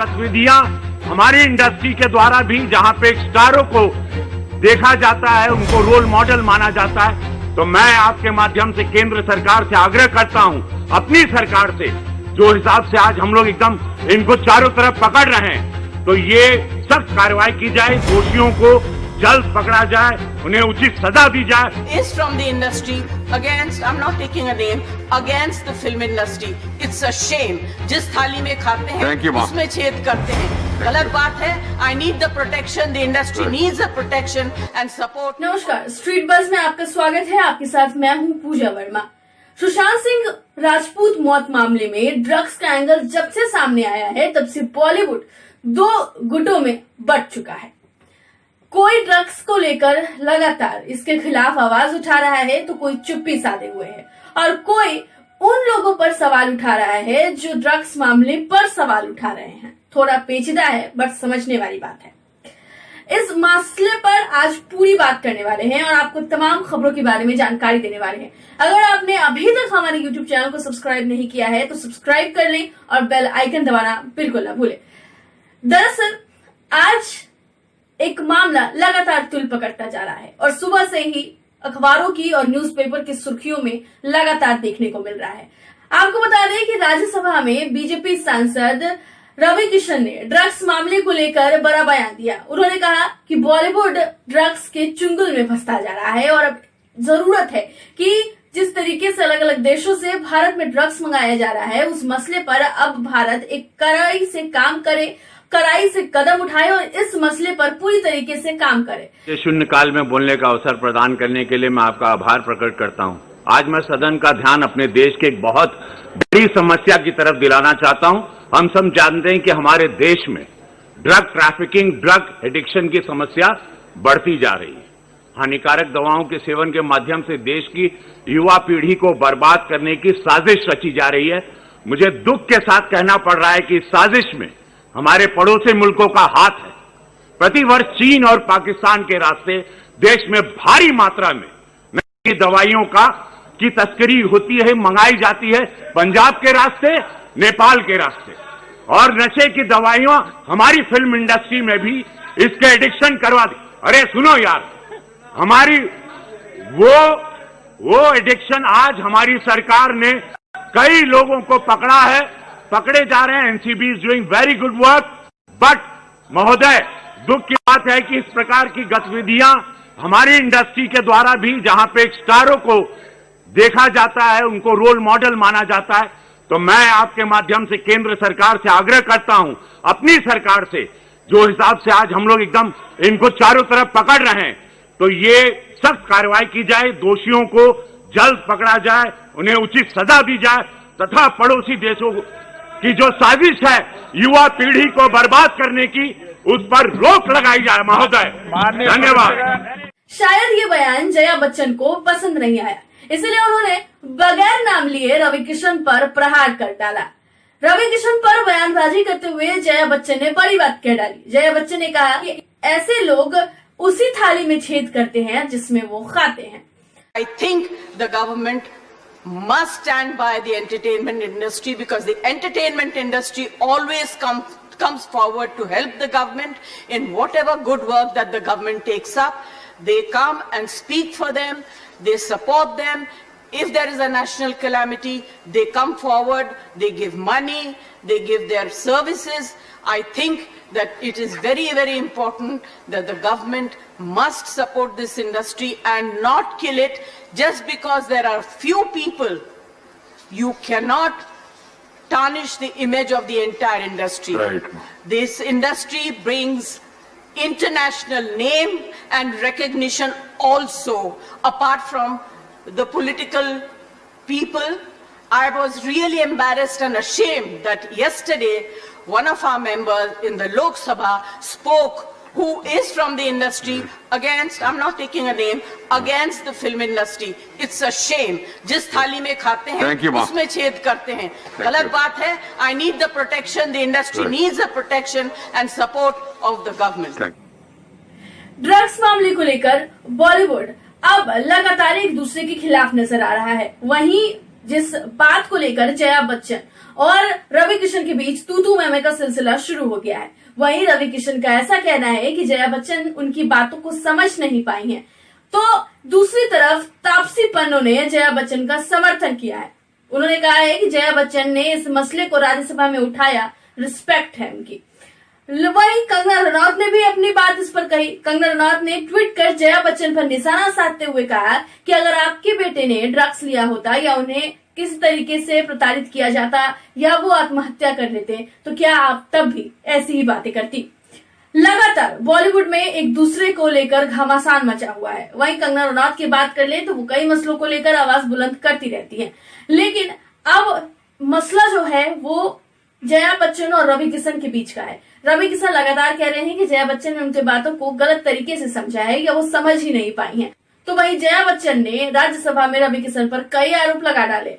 गतिविधियां हमारी इंडस्ट्री के द्वारा भी, जहां पे स्टारों को देखा जाता है, उनको रोल मॉडल माना जाता है, तो मैं आपके माध्यम से केंद्र सरकार से आग्रह करता हूं, अपनी सरकार से, जो हिसाब से आज हम लोग एकदम इनको चारों तरफ पकड़ रहे हैं, तो ये सख्त कार्रवाई की जाए, दोषियों को जल्द पकड़ा जाए, उन्हें उचित सजा दी जाए। Is from the industry against, I'm not taking a name, against the film industry. It's a shame. जिस थाली में खाते हैं उसमें छेद करते हैं, गलत बात है। I need the protection, the industry needs a protection and support. नमस्कार, स्ट्रीट बज़ में आपका स्वागत है। आपके साथ मैं हूं पूजा वर्मा। सुशांत सिंह राजपूत मौत मामले में ड्रग्स का एंगल जब से सामने आया है, तब से बॉलीवुड दो गुटों में बंट चुका है। कोई ड्रग्स को लेकर लगातार इसके खिलाफ आवाज उठा रहा है, तो कोई चुप्पी साधे हुए है, और कोई उन लोगों पर सवाल उठा रहा है जो ड्रग्स मामले पर सवाल उठा रहे हैं। थोड़ा पेचीदा है, बट समझने वाली बात है। इस मसले पर आज पूरी बात करने वाले हैं और आपको तमाम खबरों के बारे में जानकारी देने वाले हैं। अगर आपने अभी तक हमारे YouTube चैनल को सब्सक्राइब नहीं किया है तो सब्सक्राइब कर लें और बेल आइकन दबाना बिल्कुल ना भूलें। दरअसल आज एक मामला लगातार तुल पकड़ता जा रहा है और सुबह से ही अखबारों की और न्यूज़पेपर की सुर्खियों में लगातार देखने को मिल रहा है। आपको बता दें कि राज्यसभा में बीजेपी सांसद रवि किशन ने ड्रग्स मामले को लेकर बड़ा बयान दिया। उन्होंने कहा कि बॉलीवुड ड्रग्स के चुंगल में फंसता जा रहा है और अब जरूरत है कि जिस तरीके से अलग अलग देशों से भारत में ड्रग्स मंगाया जा रहा है, उस मसले पर अब भारत एक कड़ाई से काम करे, कड़ाई से कदम उठाए और इस मसले पर पूरी तरीके से काम करे। शून्यकाल में बोलने का अवसर प्रदान करने के लिए मैं आपका आभार प्रकट करता हूं। आज मैं सदन का ध्यान अपने देश के एक बहुत बड़ी समस्या की तरफ दिलाना चाहता हूं। हम सब जानते हैं कि हमारे देश में ड्रग ट्रैफिकिंग, ड्रग एडिक्शन की समस्या बढ़ती जा रही है। हानिकारक दवाओं के सेवन के माध्यम से देश की युवा पीढ़ी को बर्बाद करने की साजिश रची जा रही है। मुझे दुख के साथ कहना पड़ रहा है कि इस साजिश में हमारे पड़ोसी मुल्कों का हाथ है। प्रतिवर्ष चीन और पाकिस्तान के रास्ते देश में भारी मात्रा में नकली दवाइयों की तस्करी होती है, मंगाई जाती है, पंजाब के रास्ते, नेपाल के रास्ते, और नशे की दवाइयां हमारी फिल्म इंडस्ट्री में भी इसके एडिक्शन करवा दी। अरे सुनो यार, हमारी वो एडिक्शन आज हमारी सरकार ने कई लोगों को पकड़ा है, पकड़े जा रहे हैं। NCB is doing very good work, but महोदय, दुख की बात है कि इस प्रकार की गतिविधियां हमारी इंडस्ट्री के द्वारा भी, जहां पे स्टारों को देखा जाता है, उनको रोल मॉडल माना जाता है, तो मैं आपके माध्यम से केंद्र सरकार से आग्रह करता हूं, अपनी सरकार से, जो हिसाब से आज हम लोग एकदम इनको चारों तरफ पकड़ रहे हैं, तो ये सख्त कार्रवाई की जाए, दोषियों को जल्द पकड़ा जाए, उन्हें उचित सजा दी जाए, तथा पड़ोसी देशों की जो साजिश है युवा पीढ़ी को बर्बाद करने की, उस पर रोक लगाई जाए। महोदय, धन्यवाद। शायद ये बयान जया बच्चन को पसंद नहीं आया, इसलिए उन्होंने बगैर नाम लिए रवि किशन पर प्रहार कर डाला। रवि किशन पर बयानबाजी करते हुए जया बच्चन ने बड़ी बात कह डाली। जया बच्चन ने कहा कि ऐसे लोग उसी थाली में छेद करते हैं जिसमें वो खाते हैं। I think the government must stand by the entertainment industry, because the entertainment industry always comes forward to help the government in whatever good work that the government takes up. They come and speak for them, they support them. If there is a national calamity, they come forward, they give money, they give their services. I think that it is very, very important that the government must support this industry and not kill it just because there are few people. You cannot tarnish the image of the entire industry. Right. This industry brings international name and recognition also, apart from the political people. I was really embarrassed and ashamed that yesterday one of our members in the Lok Sabha spoke, who is from the industry, against, I'm not taking a name, against the film industry. It's a shame. जिस थाली में खाते हैं उसमें छेद करते हैं, गलत बात है। I need the protection, the industry needs the protection and support of the government. Drugs मामले को लेकर बॉलीवुड अब लगातार एक दूसरे के खिलाफ नजर आ रहा है। वहीं जिस बात को लेकर जया बच्चन और रवि किशन के बीच तू मैं का सिलसिला शुरू हो गया है। वहीं रवि किशन का ऐसा कहना है कि जया बच्चन उनकी बातों को समझ नहीं पाई हैं। तो दूसरी तरफ तापसी पन्नू ने जया बच्चन का समर्थन किया है। उन्होंने कहा है कि जया बच्चन ने इस मसले को राज्यसभा में उठाया, रिस्पेक्ट है उनकी। वहीं कंगना रनौत ने भी अपनी बात इस पर कही। कंगना रनौत ने ट्वीट कर जया बच्चन पर निशाना साधते हुए कहा कि अगर आपके बेटे ने ड्रग्स लिया होता या उन्हें किसी तरीके से प्रताड़ित किया जाता या वो आत्महत्या कर लेते तो क्या आप तब भी ऐसी ही बातें करती। लगातार बॉलीवुड में एक दूसरे को लेकर घमासान मचा हुआ है। वहीं कंगना रनौत की बात कर ले तो वो कई मसलों को लेकर आवाज बुलंद करती रहती है, लेकिन अब मसला जो है वो जया बच्चन और रवि किशन के बीच का है। रवि किशन लगातार कह रहे हैं कि जया बच्चन ने उनकी बातों को गलत तरीके से समझा है या वो समझ ही नहीं पाई हैं। तो वहीं जया बच्चन ने राज्यसभा में रवि किशन पर कई आरोप लगा डाले,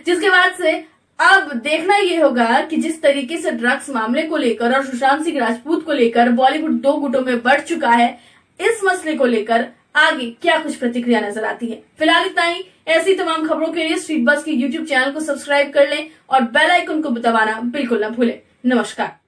जिसके बाद से अब देखना ये होगा कि जिस तरीके से ड्रग्स मामले को लेकर और सुशांत सिंह राजपूत को लेकर बॉलीवुड दो गुटों में बढ़ चुका है, इस मसले को लेकर आगे क्या कुछ प्रतिक्रिया नजर आती है। फिलहाल इतना ही। ऐसी तमाम खबरों के लिए स्ट्रीट बज़ के YouTube चैनल को सब्सक्राइब कर लें और बेल आइकन को दबाना बिल्कुल न भूलें। नमस्कार।